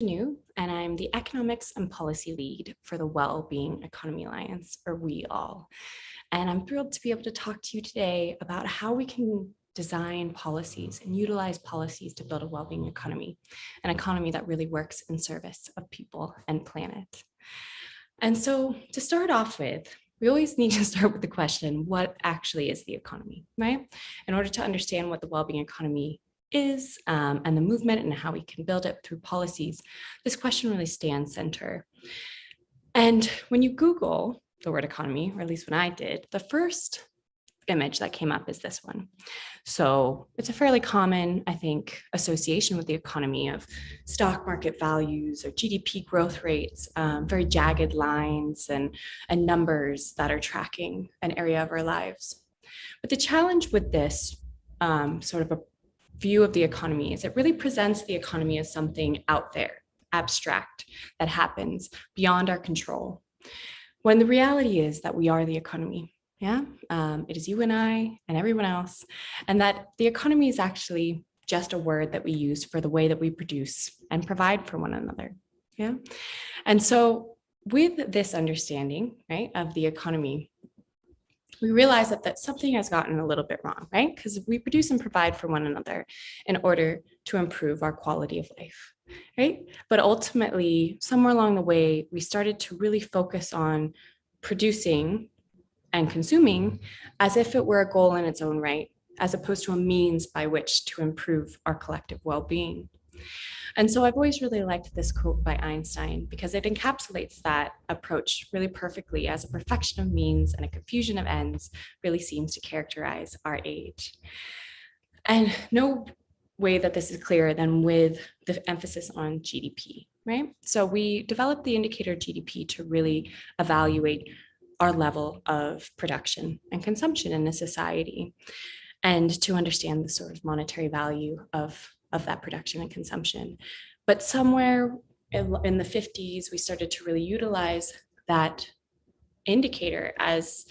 Janoo, and I'm the Economics and Policy Lead for the Wellbeing Economy Alliance, or WEAII. And I'm thrilled to be able to talk to you today about how we can design policies and utilize policies to build a well-being economy, an economy that really works in service of people and planet. And so to start off with, we always need to start with the question, what actually is the economy, right? In order to understand what the well-being economy is and the movement and how we can build it through policies, this question really stands center. And when you Google the word economy, or at least when I did, the first image that came up is this one. So it's a fairly common, I think, association with the economy of stock market values or GDP growth rates, very jagged lines and numbers that are tracking an area of our lives. But the challenge with this sort of a view of the economy is it really presents the economy as something out there, abstract, that happens beyond our control. When the reality is that we are the economy. Yeah, it is you and I and everyone else, and that the economy is actually just a word that we use for the way that we produce and provide for one another. Yeah, and so with this understanding, right, of the economy, we realize that something has gotten a little bit wrong, right? Because we produce and provide for one another in order to improve our quality of life, right? But ultimately, somewhere along the way, we started to really focus on producing and consuming as if it were a goal in its own right, as opposed to a means by which to improve our collective well-being. And so I've always really liked this quote by Einstein because it encapsulates that approach really perfectly, as a perfection of means and a confusion of ends really seems to characterize our age. And no way that this is clearer than with the emphasis on GDP, right? So we developed the indicator GDP to really evaluate our level of production and consumption in a society, and to understand the sort of monetary value of that production and consumption. But somewhere in the 50s, we started to really utilize that indicator as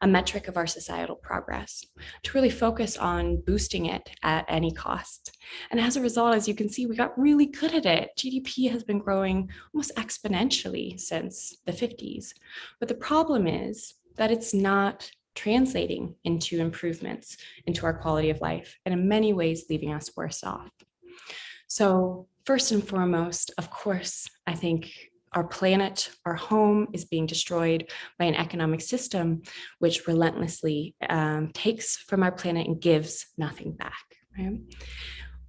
a metric of our societal progress, to really focus on boosting it at any cost. And as a result, as you can see, we got really good at it. GDP has been growing almost exponentially since the 50s. But the problem is that it's not translating into improvements into our quality of life, and in many ways leaving us worse off. So first and foremost, of course, I think our planet, our home, is being destroyed by an economic system which relentlessly takes from our planet and gives nothing back. Right?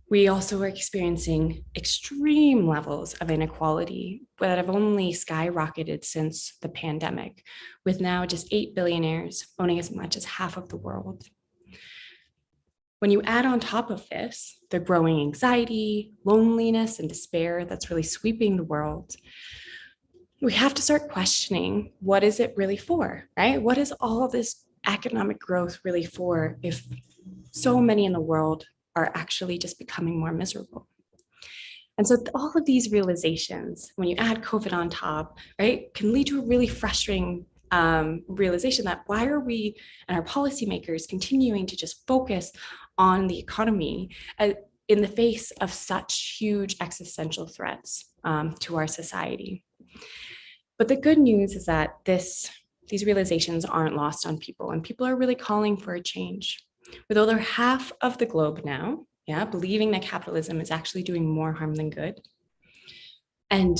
We also are experiencing extreme levels of inequality that have only skyrocketed since the pandemic, with now just 8 billionaires owning as much as half of the world. When you add on top of this the growing anxiety, loneliness, and despair that's really sweeping the world, we have to start questioning, what is it really for, right? What is all this economic growth really for if so many in the world are actually just becoming more miserable? And so all of these realizations, when you add COVID on top, right, can lead to a really frustrating realization that why are we and our policymakers continuing to just focus on the economy in the face of such huge existential threats to our society? But the good news is that these realizations aren't lost on people, and people are really calling for a change. With over half of the globe now, believing that capitalism is actually doing more harm than good. And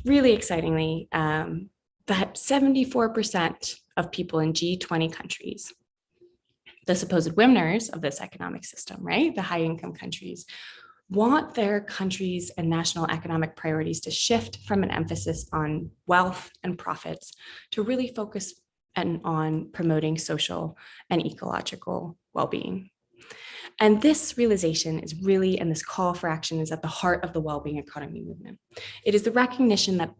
really excitingly, that 74% of people in G20 countries, the supposed winners of this economic system, right, the high income countries, want their countries and national economic priorities to shift from an emphasis on wealth and profits to really focus on promoting social and ecological well-being. And this realization is really, and this call for action is at the heart of the well-being economy movement. It is the recognition that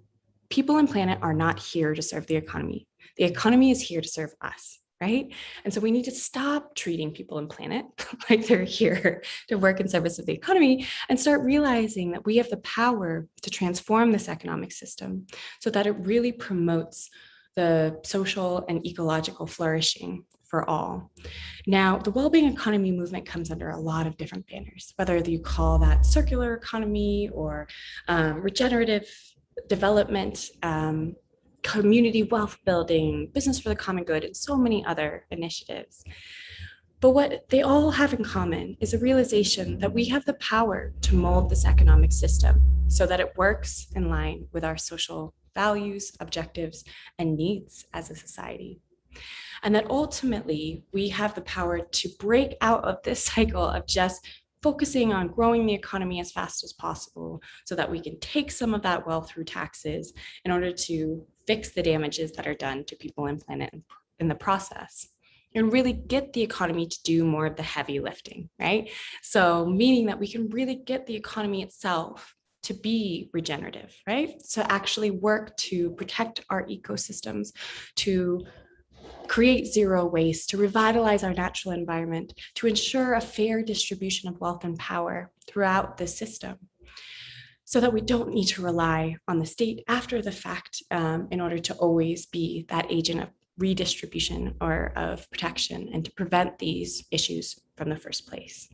people and planet are not here to serve the economy. The economy is here to serve us. Right? And so we need to stop treating people and planet like they're here to work in service of the economy and start realizing that we have the power to transform this economic system so that it really promotes the social and ecological flourishing for all. Now, the well-being economy movement comes under a lot of different banners, whether you call that circular economy or regenerative development, community wealth building, business for the common good, and so many other initiatives. But what they all have in common is a realization that we have the power to mold this economic system so that it works in line with our social values, objectives, and needs as a society. And that ultimately we have the power to break out of this cycle of just focusing on growing the economy as fast as possible so that we can take some of that wealth through taxes in order to fix the damages that are done to people and planet in the process, and really get the economy to do more of the heavy lifting, right? So meaning that we can really get the economy itself to be regenerative, right? So actually work to protect our ecosystems, to create zero waste, to revitalize our natural environment, to ensure a fair distribution of wealth and power throughout the system, so that we don't need to rely on the state after the fact in order to always be that agent of redistribution or of protection and to prevent these issues from the first place.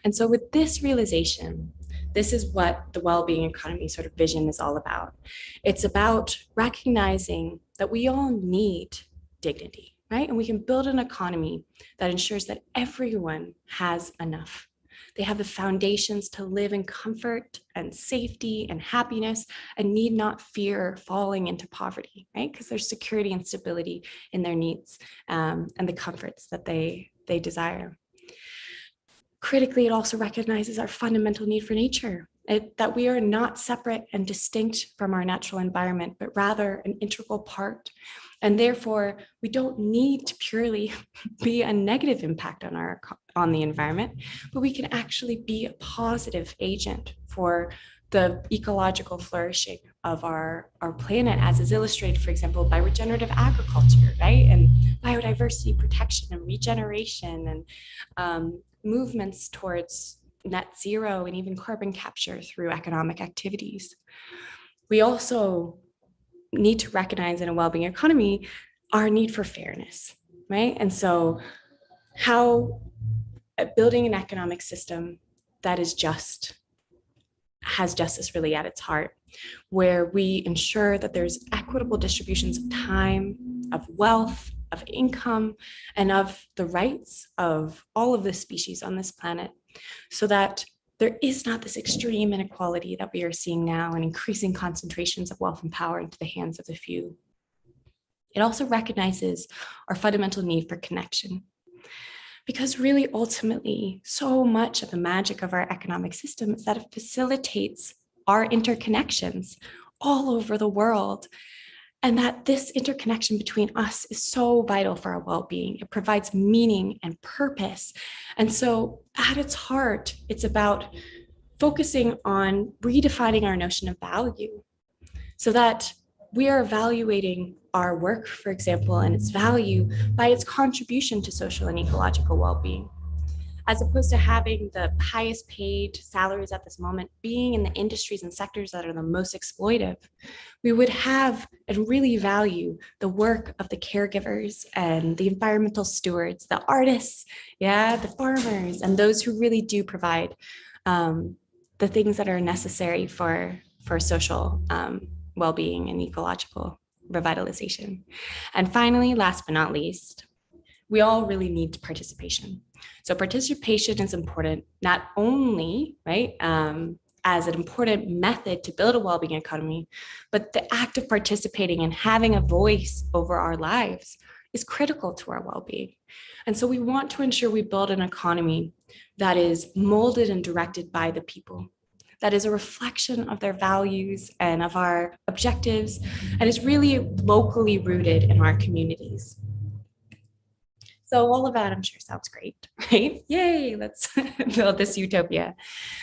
And so with this realization, this is what the well-being economy sort of vision is all about. It's about recognizing that we all need dignity, right? And we can build an economy that ensures that everyone has enough. They have the foundations to live in comfort and safety and happiness and need not fear falling into poverty, right? Because there's security and stability in their needs and the comforts that they desire. Critically, it also recognizes our fundamental need for nature, that we are not separate and distinct from our natural environment, but rather an integral part. And therefore, we don't need to purely be a negative impact on the environment, but we can actually be a positive agent for the ecological flourishing of our planet, as is illustrated, for example, by regenerative agriculture, right? And biodiversity protection and regeneration and movements towards net zero and even carbon capture through economic activities. We also need to recognize in a well-being economy our need for fairness, right? And so how building an economic system that is just, has justice really at its heart, where we ensure that there's equitable distributions of time, of wealth, of income, and of the rights of all of the species on this planet, so that there is not this extreme inequality that we are seeing now and increasing concentrations of wealth and power into the hands of the few. It also recognizes our fundamental need for connection, because really ultimately so much of the magic of our economic system is that it facilitates our interconnections all over the world. And that this interconnection between us is so vital for our well-being. It provides meaning and purpose. And so at its heart, it's about focusing on redefining our notion of value so that we are evaluating our work, for example, and its value by its contribution to social and ecological well-being, as opposed to having the highest paid salaries at this moment being in the industries and sectors that are the most exploitive. We would have and really value the work of the caregivers and the environmental stewards, the artists, the farmers, and those who really do provide the things that are necessary for social well-being and ecological revitalization. And finally, last but not least, we all really need participation. So participation is important, not only, right, as an important method to build a well-being economy, but the act of participating and having a voice over our lives is critical to our well-being. And so we want to ensure we build an economy that is molded and directed by the people, that is a reflection of their values and of our objectives, and is really locally rooted in our communities. So all of that, I'm sure, sounds great, right? Yay, let's build this utopia.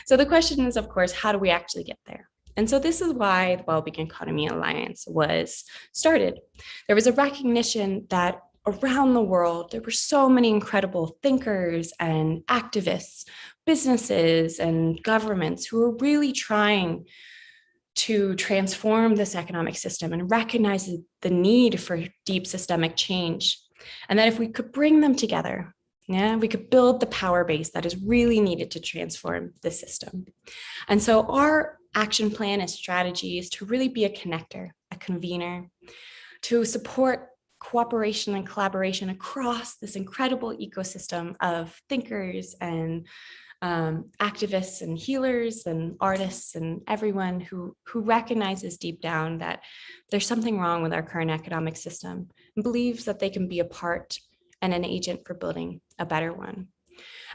So the question is, of course, how do we actually get there? And so this is why the Wellbeing Economy Alliance was started. There was a recognition that around the world, there were so many incredible thinkers and activists, businesses and governments who were really trying to transform this economic system and recognize the need for deep systemic change. And that if we could bring them together, we could build the power base that is really needed to transform the system. And so our action plan and strategy is to really be a connector, a convener, to support cooperation and collaboration across this incredible ecosystem of thinkers and activists and healers and artists and everyone who recognizes deep down that there's something wrong with our current economic system and believes that they can be a part and an agent for building a better one.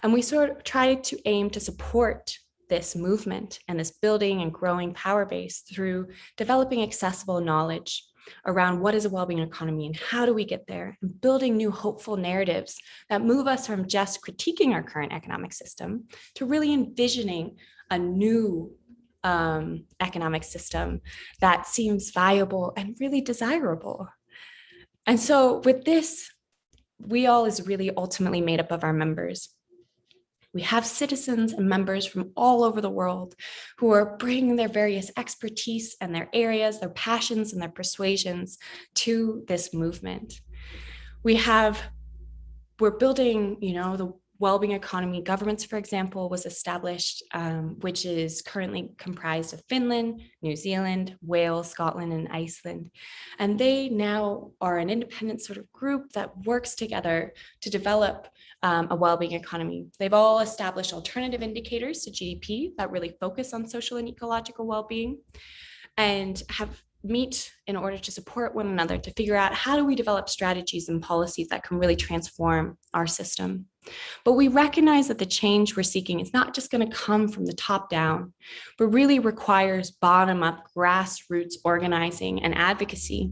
And we sort of try to aim to support this movement and this building and growing power base through developing accessible knowledge around what is a well-being economy and how do we get there, and building new hopeful narratives that move us from just critiquing our current economic system to really envisioning a new economic system that seems viable and really desirable. And so with this, WEAII is really ultimately made up of our members. We have citizens and members from all over the world who are bringing their various expertise and their areas, their passions and their persuasions to this movement. We're building, the well-being economy governments, for example, was established, which is currently comprised of Finland, New Zealand, Wales, Scotland, and Iceland. And they now are an independent sort of group that works together to develop a well-being economy. They've all established alternative indicators to GDP that really focus on social and ecological well-being, and meet in order to support one another to figure out how do we develop strategies and policies that can really transform our system. But we recognize that the change we're seeking is not just going to come from the top down, but really requires bottom-up grassroots organizing and advocacy.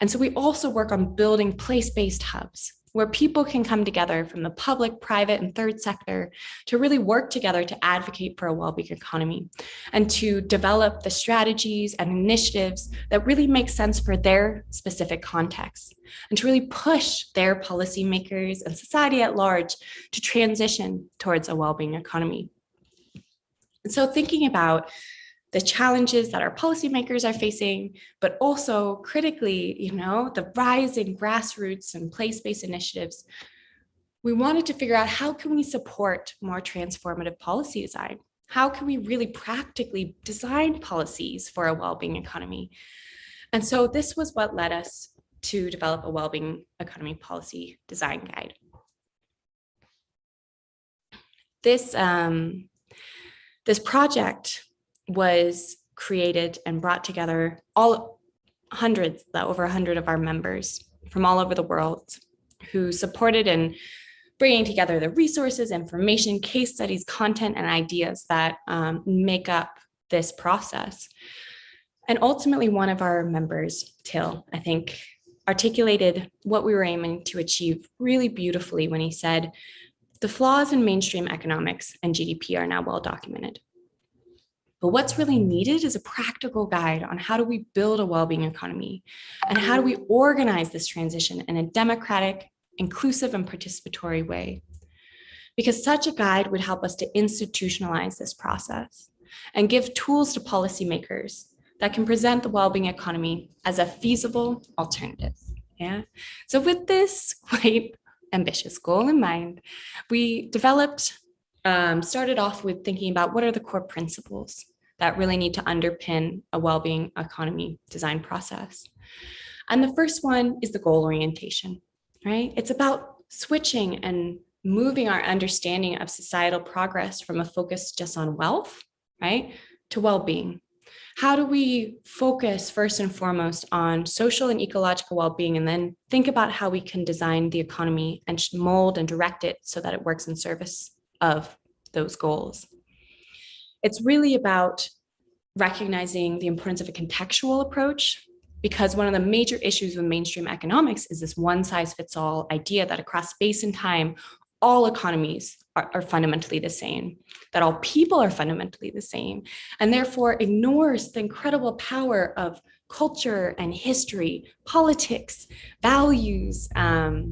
And so we also work on building place-based hubs where people can come together from the public, private, and third sector to really work together to advocate for a well-being economy and to develop the strategies and initiatives that really make sense for their specific context, and to really push their policymakers and society at large to transition towards a well-being economy. And so thinking about the challenges that our policymakers are facing, but also critically, the rise in grassroots and place-based initiatives, we wanted to figure out how can we support more transformative policy design? How can we really practically design policies for a well-being economy? And so this was what led us to develop a well-being economy policy design guide. This project was created and brought together over 100 of our members from all over the world who supported in bringing together the resources, information, case studies, content, and ideas that make up this process. And ultimately, one of our members, Till, I think, articulated what we were aiming to achieve really beautifully when he said, "The flaws in mainstream economics and GDP are now well documented. But what's really needed is a practical guide on how do we build a well-being economy and how do we organize this transition in a democratic, inclusive, and participatory way. Because such a guide would help us to institutionalize this process and give tools to policymakers that can present the well-being economy as a feasible alternative." Yeah. So with this quite ambitious goal in mind, we started off with thinking about what are the core principles that really need to underpin a well-being economy design process. And the first one is the goal orientation, right? It's about switching and moving our understanding of societal progress from a focus just on wealth, right, to well-being. How do we focus first and foremost on social and ecological well-being, and then think about how we can design the economy and mold and direct it so that it works in service of those goals? It's really about recognizing the importance of a contextual approach, because one of the major issues with mainstream economics is this one-size-fits-all idea that across space and time, all economies are fundamentally the same, that all people are fundamentally the same, and therefore ignores the incredible power of culture and history, politics, values,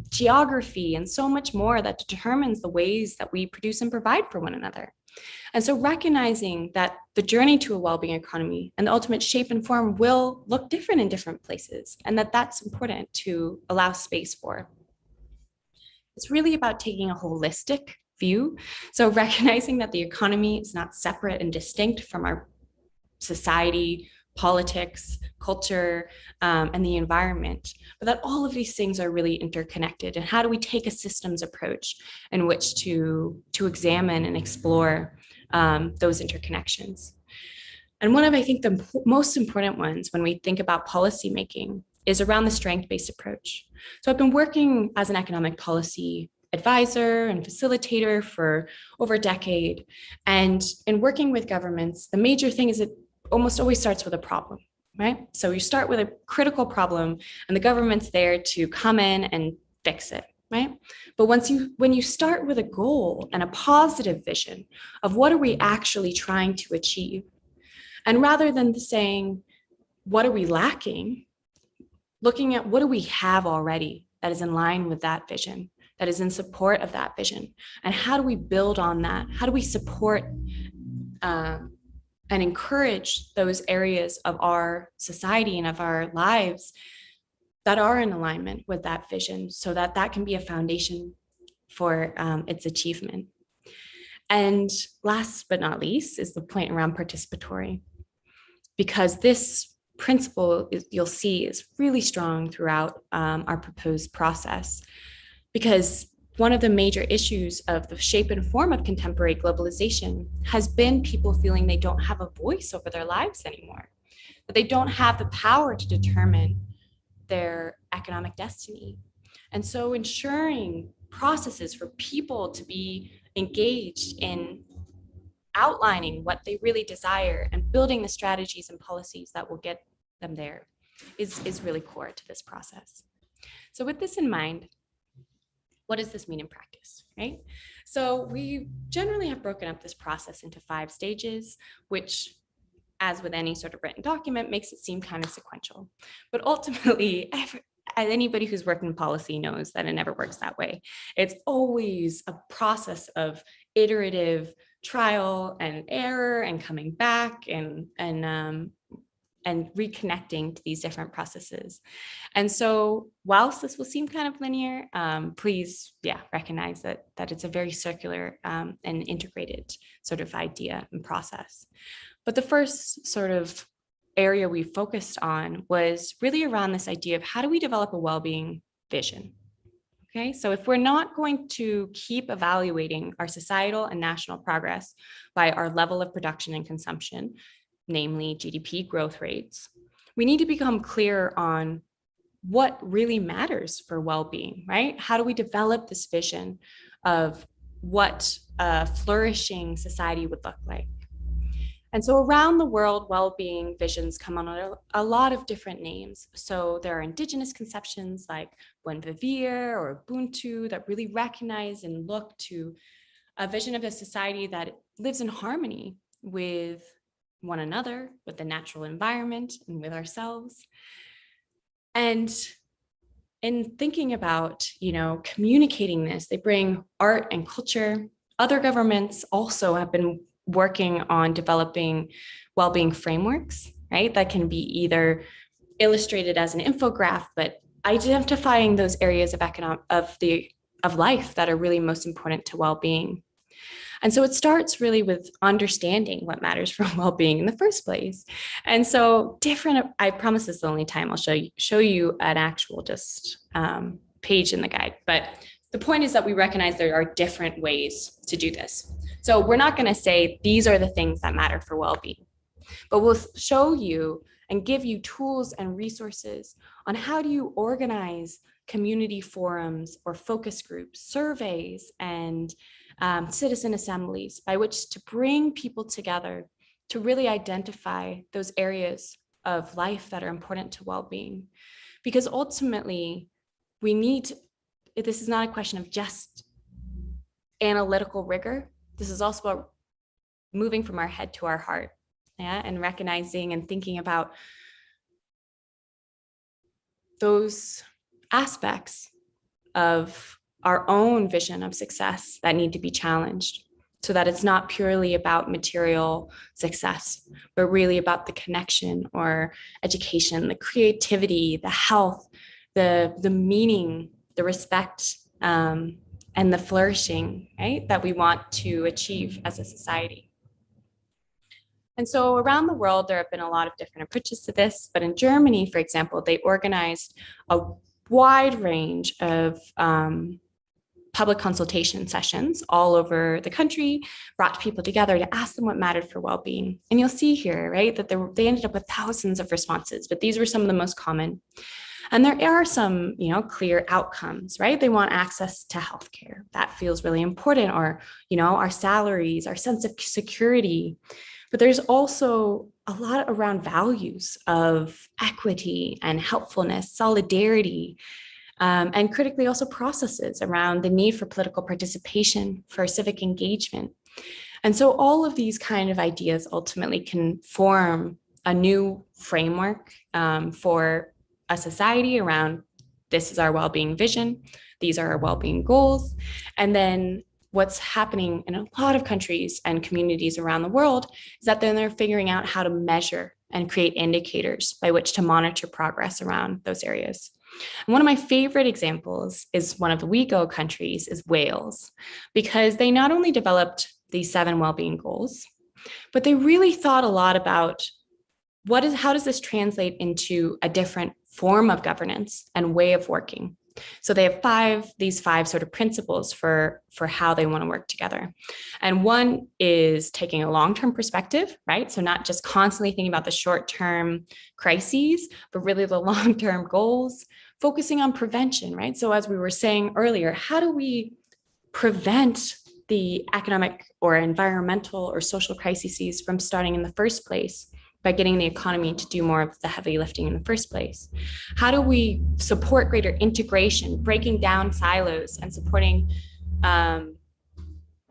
geography, and so much more that determines the ways that we produce and provide for one another. And so recognizing that the journey to a well-being economy and the ultimate shape and form will look different in different places, and that that's important to allow space for. It's really about taking a holistic view. So recognizing that the economy is not separate and distinct from our society, politics, culture, and the environment, but that all of these things are really interconnected. And how do we take a systems approach in which to examine and explore those interconnections? And one of, I think, the most important ones when we think about policymaking is around the strength-based approach. So I've been working as an economic policy advisor and facilitator for over a decade. And in working with governments, the major thing is it almost always starts with a problem, right? So you start with a critical problem and the government's there to come in and fix it, right? But when you start with a goal and a positive vision of what are we actually trying to achieve, and rather than saying, what are we lacking, looking at what do we have already that is in line with that vision, that is in support of that vision, and how do we build on that? How do we support and encourage those areas of our society and of our lives that are in alignment with that vision so that that can be a foundation for its achievement? And last but not least is the point around participatory, because this principle you'll see is really strong throughout our proposed process, because one of the major issues of the shape and form of contemporary globalization has been people feeling they don't have a voice over their lives anymore, that they don't have the power to determine their economic destiny. And so ensuring processes for people to be engaged in outlining what they really desire and building the strategies and policies that will get them there is really core to this process. So with this in mind, what does this mean in practice, right? So we generally have broken up this process into 5 stages, which, as with any sort of written document, makes it seem kind of sequential. But ultimately, anybody who's worked in policy knows that it never works that way. It's always a process of iterative trial and error and coming back and reconnecting to these different processes. And so whilst this will seem kind of linear, please, recognize that it's a very circular and integrated sort of idea and process. But the first sort of area we focused on was really around this idea of how do we develop a well-being vision? Okay, so if we're not going to keep evaluating our societal and national progress by our level of production and consumption, namely GDP growth rates, we need to become clear on what really matters for well-being, right? How do we develop this vision of what a flourishing society would look like? And so around the world, well-being visions come under a lot of different names. So there are indigenous conceptions like Buen Vivir or Ubuntu that really recognize and look to a vision of a society that lives in harmony with one another, with the natural environment, and with ourselves. And in thinking about, communicating this, they bring art and culture. Other governments also have been working on developing well-being frameworks, right? That can be either illustrated as an infographic, but identifying those areas of life that are really most important to well-being. And so it starts really with understanding what matters for well-being in the first place. And so I promise this is the only time I'll show you an actual page in the guide. But the point is that we recognize there are different ways to do this. So we're not going to say these are the things that matter for well-being, but we'll show you and give you tools and resources on how do you organize community forums or focus groups, surveys, and citizen assemblies by which to bring people together to really identify those areas of life that are important to well-being. Because ultimately, this is not a question of just analytical rigor. This is also about moving from our head to our heart, and recognizing and thinking about those aspects of our own vision of success that need to be challenged so that it's not purely about material success, but really about the connection or education, the creativity, the health, the meaning, the respect, and the flourishing, right, that we want to achieve as a society. And so around the world, there have been a lot of different approaches to this, but in Germany, for example, they organized a wide range of public consultation sessions all over the country, brought people together to ask them what mattered for well-being. And you'll see here, right, that they ended up with thousands of responses, but these were some of the most common. And there are some, clear outcomes, right? They want access to healthcare. That feels really important, or, our salaries, our sense of security. But there's also a lot around values of equity and helpfulness, solidarity, and critically also processes around the need for political participation, for civic engagement. And so all of these kind of ideas ultimately can form a new framework for a society around, this is our well-being vision, these are our well-being goals. And then what's happening in a lot of countries and communities around the world is that then they're figuring out how to measure and create indicators by which to monitor progress around those areas. And one of my favorite examples is one of the WEAII countries is Wales, because they not only developed these 7 well-being goals, but they really thought a lot about how does this translate into a different form of governance and way of working. So they have these five sort of principles for how they want to work together. And one is taking a long-term perspective, right? So not just constantly thinking about the short-term crises, but really the long-term goals, focusing on prevention, right? So as we were saying earlier, how do we prevent the economic or environmental or social crises from starting in the first place? By getting the economy to do more of the heavy lifting in the first place? How do we support greater integration, breaking down silos and supporting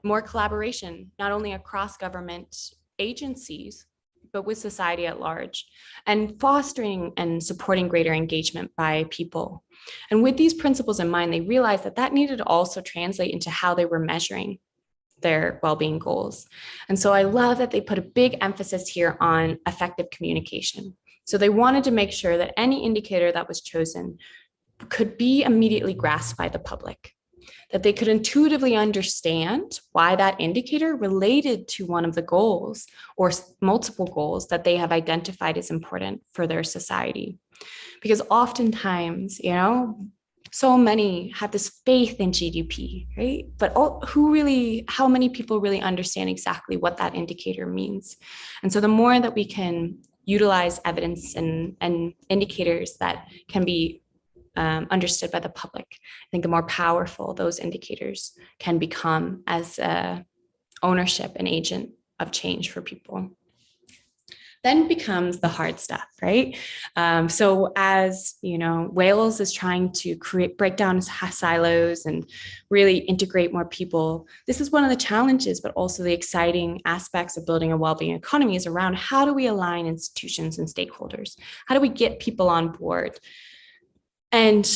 more collaboration, not only across government agencies, but with society at large, and fostering and supporting greater engagement by people? And with these principles in mind, they realized that that needed to also translate into how they were measuring their well-being goals. And so I love that they put a big emphasis here on effective communication. So they wanted to make sure that any indicator that was chosen could be immediately grasped by the public, that they could intuitively understand why that indicator related to one of the goals or multiple goals that they have identified as important for their society. Because oftentimes, so many have this faith in GDP, right? But how many people really understand exactly what that indicator means? And so the more that we can utilize evidence and indicators that can be understood by the public, I think the more powerful those indicators can become as ownership and agent of change for people. Then becomes the hard stuff, right? So as Wales is trying to break down silos and really integrate more people, this is one of the challenges, but also the exciting aspects of building a well-being economy is around how do we align institutions and stakeholders? How do we get people on board? And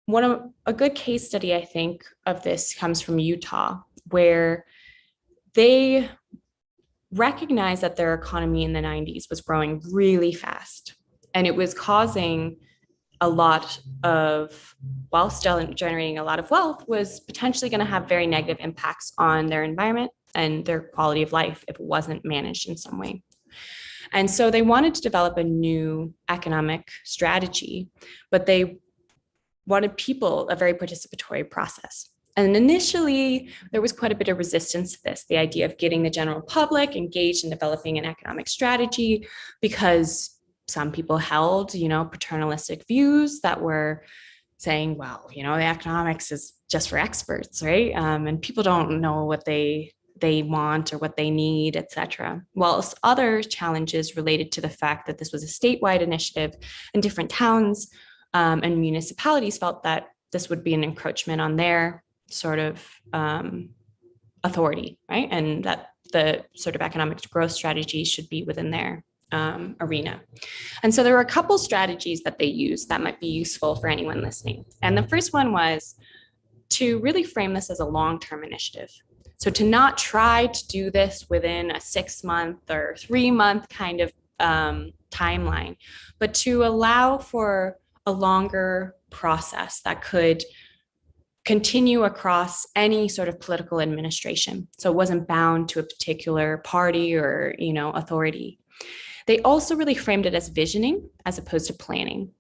a good case study, I think, of this comes from Utah, where they recognized that their economy in the 90s was growing really fast. And it was causing a lot of, while still generating a lot of wealth, was potentially going to have very negative impacts on their environment and their quality of life if it wasn't managed in some way. And so they wanted to develop a new economic strategy, but they wanted a very participatory process. And initially, there was quite a bit of resistance to this, the idea of getting the general public engaged in developing an economic strategy, because some people held, paternalistic views that were saying, well, the economics is just for experts, right? And people don't know what they want or what they need, et cetera. Whilst other challenges related to the fact that this was a statewide initiative and different towns and municipalities felt that this would be an encroachment on their sort of authority, right? And that the sort of economic growth strategy should be within their arena. And so there were a couple strategies that they used that might be useful for anyone listening. And the first one was to really frame this as a long-term initiative. So to not try to do this within a 6-month or 3-month kind of timeline, but to allow for a longer process that could continue across any sort of political administration. So it wasn't bound to a particular party or, authority. They also really framed it as visioning as opposed to planning.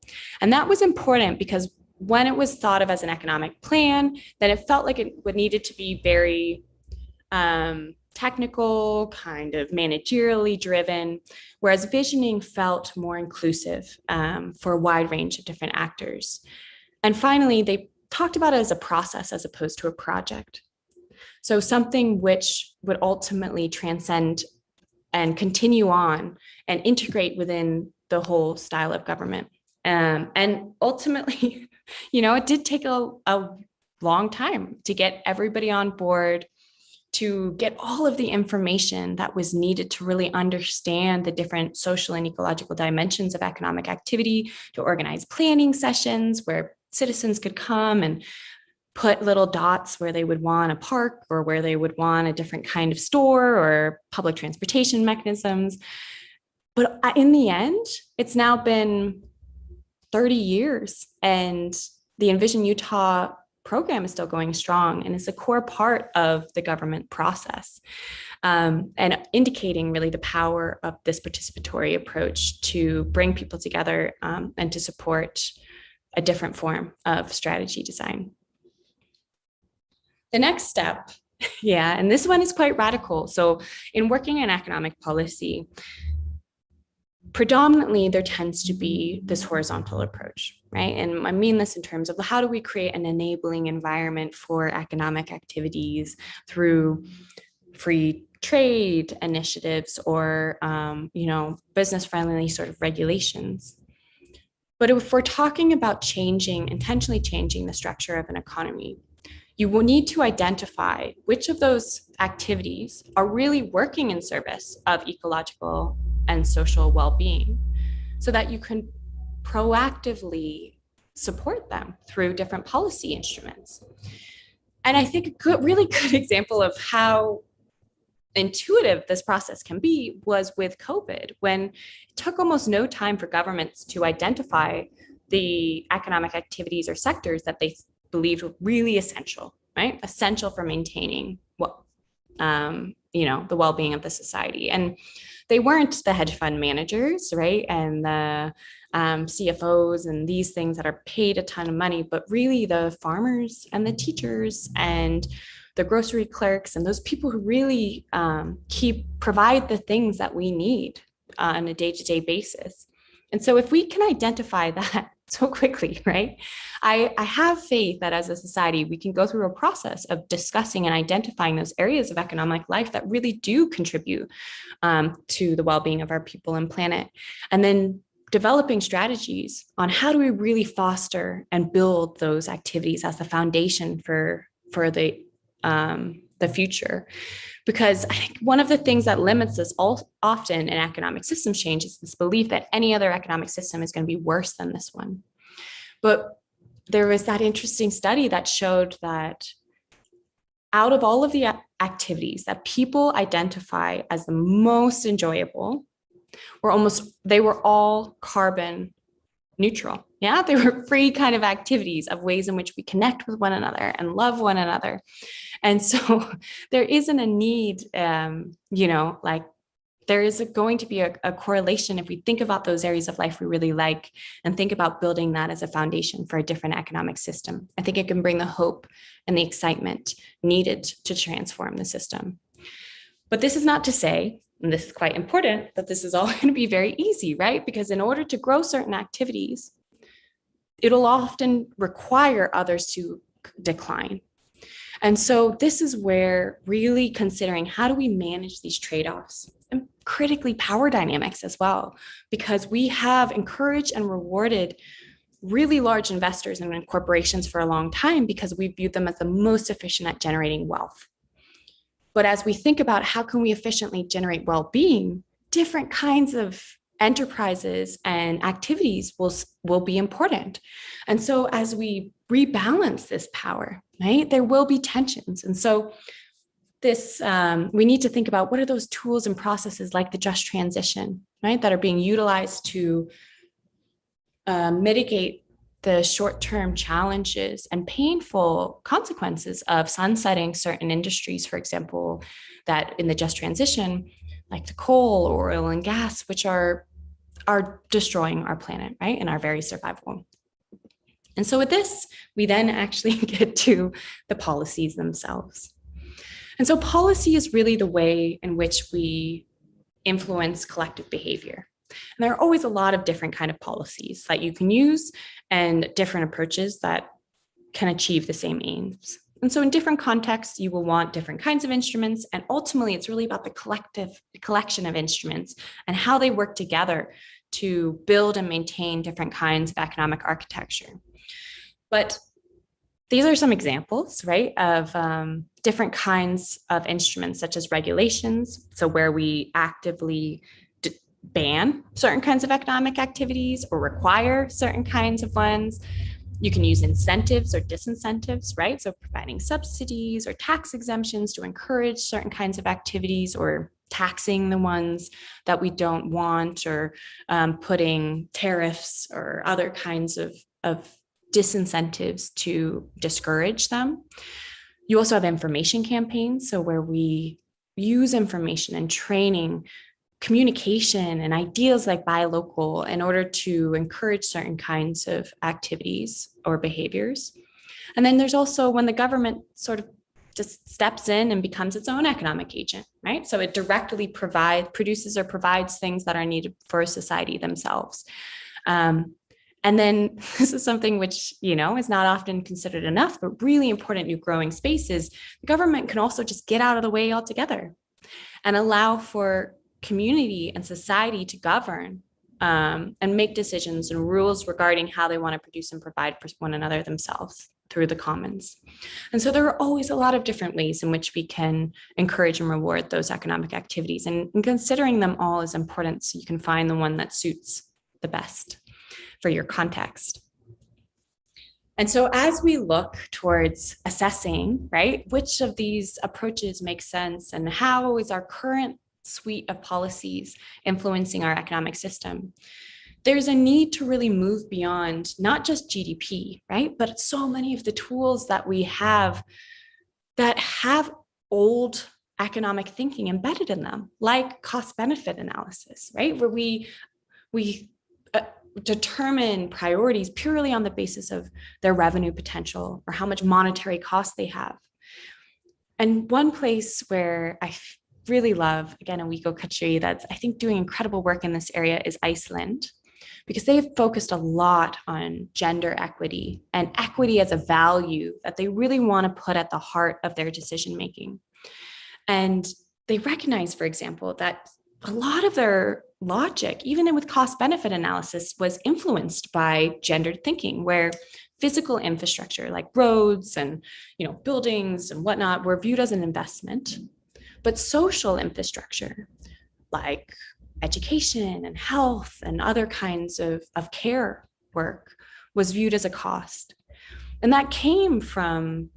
And that was important because when it was thought of as an economic plan, then it felt like it would needed to be very technical, kind of managerially driven, whereas visioning felt more inclusive for a wide range of different actors. And finally, they talked about it as a process as opposed to a project. So something which would ultimately transcend and continue on and integrate within the whole style of government. And ultimately, it did take a long time to get everybody on board, to get all of the information that was needed to really understand the different social and ecological dimensions of economic activity, to organize planning sessions where citizens could come and put little dots where they would want a park or where they would want a different kind of store or public transportation mechanisms. But in the end, it's now been 30 years and the Envision Utah program is still going strong and is a core part of the government process, and indicating really the power of this participatory approach to bring people together and to support a different form of strategy design. The next step, and this one is quite radical. So in working in economic policy, predominantly there tends to be this horizontal approach, right? And I mean this in terms of how do we create an enabling environment for economic activities through free trade initiatives or, business-friendly sort of regulations. But if we're talking about intentionally changing the structure of an economy, you will need to identify which of those activities are really working in service of ecological and social well-being so that you can proactively support them through different policy instruments. And I think a really good example of how intuitive this process can be was with COVID, when it took almost no time for governments to identify the economic activities or sectors that they believed were really essential, right? Essential for maintaining the well-being of the society. And they weren't the hedge fund managers, right? And the CFOs and these things that are paid a ton of money, but really the farmers and the teachers and the grocery clerks and those people who really provide the things that we need on a day-to-day basis. And so if we can identify that so quickly, right? I have faith that as a society, we can go through a process of discussing and identifying those areas of economic life that really do contribute to the well-being of our people and planet. And then developing strategies on how do we really foster and build those activities as the foundation for the future. Because I think one of the things that limits us often in economic systems change is this belief that any other economic system is going to be worse than this one. But there was that interesting study that showed that out of all of the activities that people identify as the most enjoyable, they were all carbon neutral. Yeah, they were free kind of activities of ways in which we connect with one another and love one another. And so there isn't a need, there is going to be a correlation if we think about those areas of life we really like and think about building that as a foundation for a different economic system. I think it can bring the hope and the excitement needed to transform the system. But this is not to say, and this is quite important, that this is all going to be very easy, right? Because in order to grow certain activities, it'll often require others to decline. And so this is where really considering how do we manage these trade-offs, and critically power dynamics as well, because we have encouraged and rewarded really large investors and corporations for a long time because we viewed them as the most efficient at generating wealth. But as we think about how can we efficiently generate well-being, different kinds of enterprises and activities will be important. And so as we rebalance this power, right, there will be tensions. And so we need to think about what are those tools and processes like the just transition, right, that are being utilized to mitigate the short-term challenges and painful consequences of sunsetting certain industries, for example, that in the just transition, like the coal or oil and gas, which are destroying our planet, right, and our very survival. And so with this, we then actually get to the policies themselves. And so policy is really the way in which we influence collective behavior. And there are always a lot of different kind of policies that you can use and different approaches that can achieve the same aims. And so in different contexts, you will want different kinds of instruments. And ultimately, it's really about the collection of instruments and how they work together to build and maintain different kinds of economic architecture. But these are some examples, right, of different kinds of instruments, such as regulations. So where we actively ban certain kinds of economic activities or require certain kinds of ones. You can use incentives or disincentives, right? So providing subsidies or tax exemptions to encourage certain kinds of activities, or taxing the ones that we don't want, or putting tariffs or other kinds of disincentives to discourage them. You also have information campaigns, so where we use information and training, communication and ideas like buy local in order to encourage certain kinds of activities or behaviors. And then there's also when the government sort of just steps in and becomes its own economic agent, right? So it directly produces or provides things that are needed for society themselves. And then this is something which, is not often considered enough, but really important new growing spaces. The government can also just get out of the way altogether and allow for community and society to govern and make decisions and rules regarding how they want to produce and provide for one another themselves through the commons. And so there are always a lot of different ways in which we can encourage and reward those economic activities, and considering them all is important so you can find the one that suits the best for your context. And so as we look towards assessing, right, which of these approaches make sense and how is our current suite of policies influencing our economic system, there's a need to really move beyond not just GDP, right, but so many of the tools that we have that have old economic thinking embedded in them, like cost-benefit analysis, right, where we determine priorities purely on the basis of their revenue potential or how much monetary cost they have. And one place where I really love, again, a WEAII country that's, I think, doing incredible work in this area is Iceland, because they've focused a lot on gender equity and equity as a value that they really want to put at the heart of their decision-making. And they recognize, for example, that a lot of their logic, even with cost-benefit analysis, was influenced by gendered thinking, where physical infrastructure like roads and buildings and whatnot were viewed as an investment, but social infrastructure like education and health and other kinds of care work was viewed as a cost. And that came from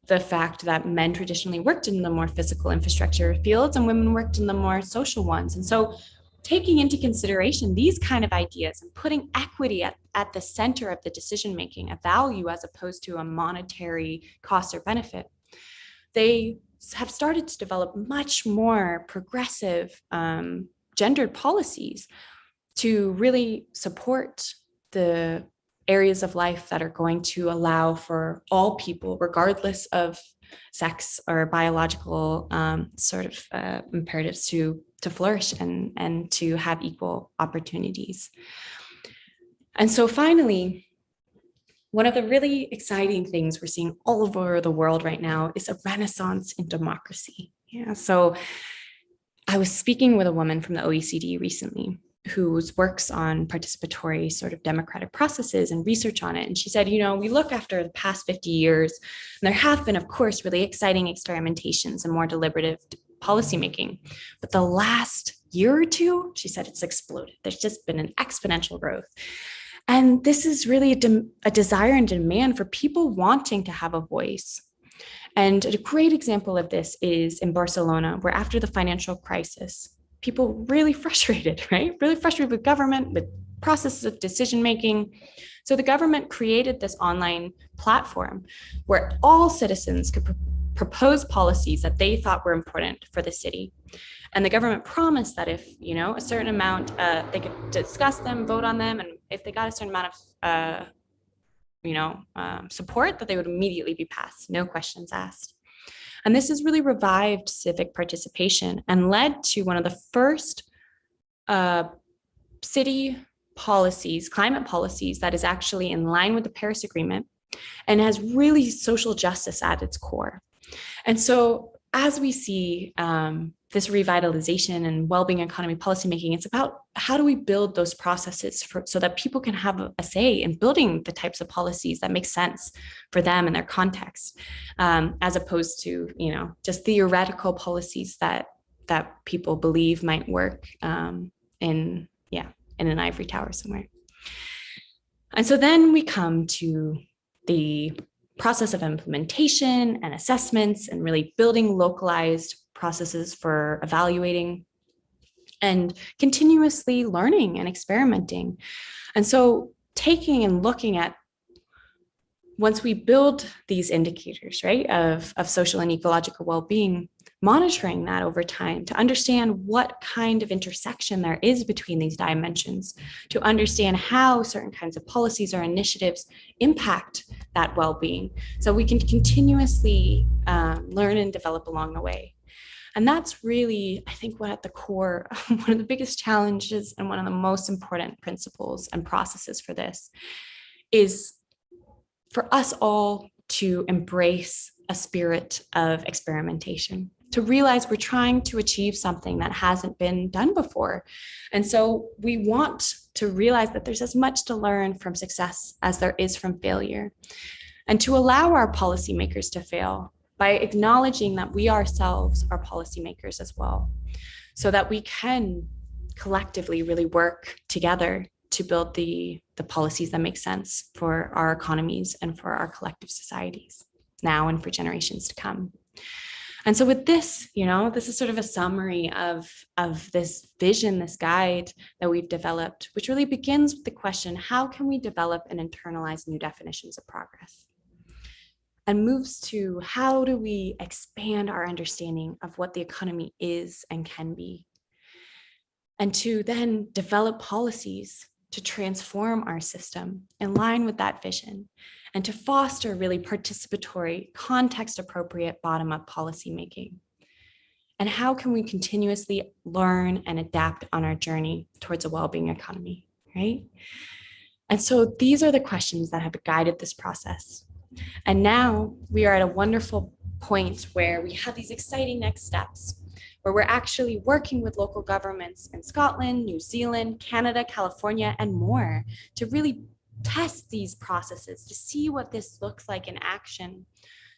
the fact that men traditionally worked in the more physical infrastructure fields and women worked in the more social ones. And so taking into consideration these kind of ideas and putting equity at the center of the decision-making, a value as opposed to a monetary cost or benefit, they have started to develop much more progressive gendered policies to really support the areas of life that are going to allow for all people, regardless of sex or biological imperatives, to flourish and to have equal opportunities. And so finally, one of the really exciting things we're seeing all over the world right now is a renaissance in democracy. Yeah. So I was speaking with a woman from the OECD recently whose works on participatory sort of democratic processes and research on it. And she said, we look after the past 50 years, and there have been, of course, really exciting experimentations and more deliberative policymaking. But the last year or two, she said, it's exploded. There's just been an exponential growth. And this is really a desire and demand for people wanting to have a voice, And a great example of this is in Barcelona, where after the financial crisis, people really frustrated, right? Really frustrated with government, with processes of decision making. So the government created this online platform where all citizens could propose policies that they thought were important for the city. And the government promised that if, a certain amount, they could discuss them, vote on them, and if they got a certain amount of support, that they would immediately be passed, no questions asked. And this has really revived civic participation and led to one of the first city policies, climate policies, that is actually in line with the Paris Agreement and has really social justice at its core. And so as we see this revitalization and well-being economy policymaking, it's about how do we build those processes so that people can have a say in building the types of policies that make sense for them and their context, as opposed to, just theoretical policies that people believe might work in an ivory tower somewhere. And so then we come to the process of implementation and assessments and really building localized processes for evaluating and continuously learning and experimenting. And so taking and looking at, once we build these indicators, right, of social and ecological well-being, monitoring that over time to understand what kind of intersection there is between these dimensions, to understand how certain kinds of policies or initiatives impact that well-being, so we can continuously learn and develop along the way. And that's really, I think, what at the core, one of the biggest challenges and one of the most important principles and processes for this is for us all to embrace a spirit of experimentation, to realize we're trying to achieve something that hasn't been done before. And so we want to realize that there's as much to learn from success as there is from failure, and to allow our policymakers to fail by acknowledging that we ourselves are policymakers as well, so that we can collectively really work together to build the policies that make sense for our economies and for our collective societies now and for generations to come. And so with this, this is sort of a summary of this vision, this guide that we've developed, which really begins with the question, how can we develop and internalize new definitions of progress? And moves to, how do we expand our understanding of what the economy is and can be? And to then develop policies to transform our system in line with that vision, and to foster really participatory, context-appropriate bottom-up policymaking. And how can we continuously learn and adapt on our journey towards a well-being economy, right? And so these are the questions that have guided this process. And now we are at a wonderful point where we have these exciting next steps, where we're actually working with local governments in Scotland, New Zealand, Canada, California, and more to really test these processes, to see what this looks like in action,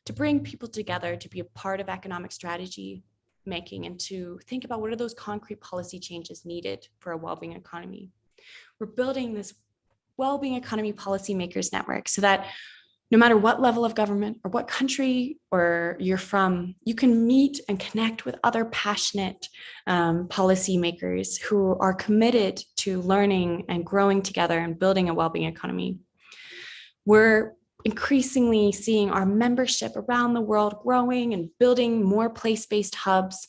to bring people together to be a part of economic strategy making, and to think about what are those concrete policy changes needed for a well-being economy. We're building this well-being economy policymakers network so that no matter what level of government or what country or you're from, you can meet and connect with other passionate policymakers who are committed to learning and growing together and building a well-being economy. We're increasingly seeing our membership around the world growing and building more place-based hubs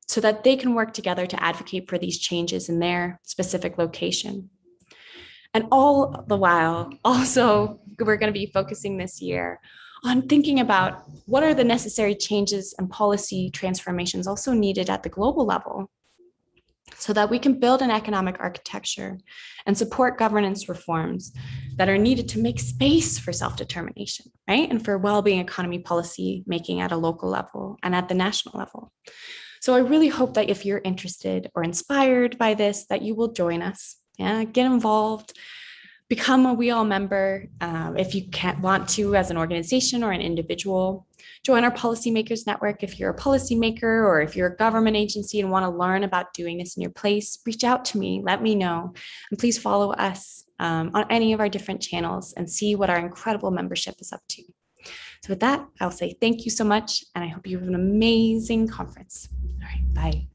so that they can work together to advocate for these changes in their specific location. And all the while, also, we're going to be focusing this year on thinking about what are the necessary changes and policy transformations also needed at the global level, so that we can build an economic architecture and support governance reforms that are needed to make space for self-determination, right? And for well-being economy policy making at a local level and at the national level. So I really hope that if you're interested or inspired by this, that you will join us. Yeah, get involved, become a WEAII member. If you want to, as an organization or an individual, join our policymakers network. If you're a policymaker or if you're a government agency and want to learn about doing this in your place, reach out to me, let me know. And please follow us on any of our different channels and see what our incredible membership is up to. So with that, I'll say thank you so much, and I hope you have an amazing conference. All right, bye.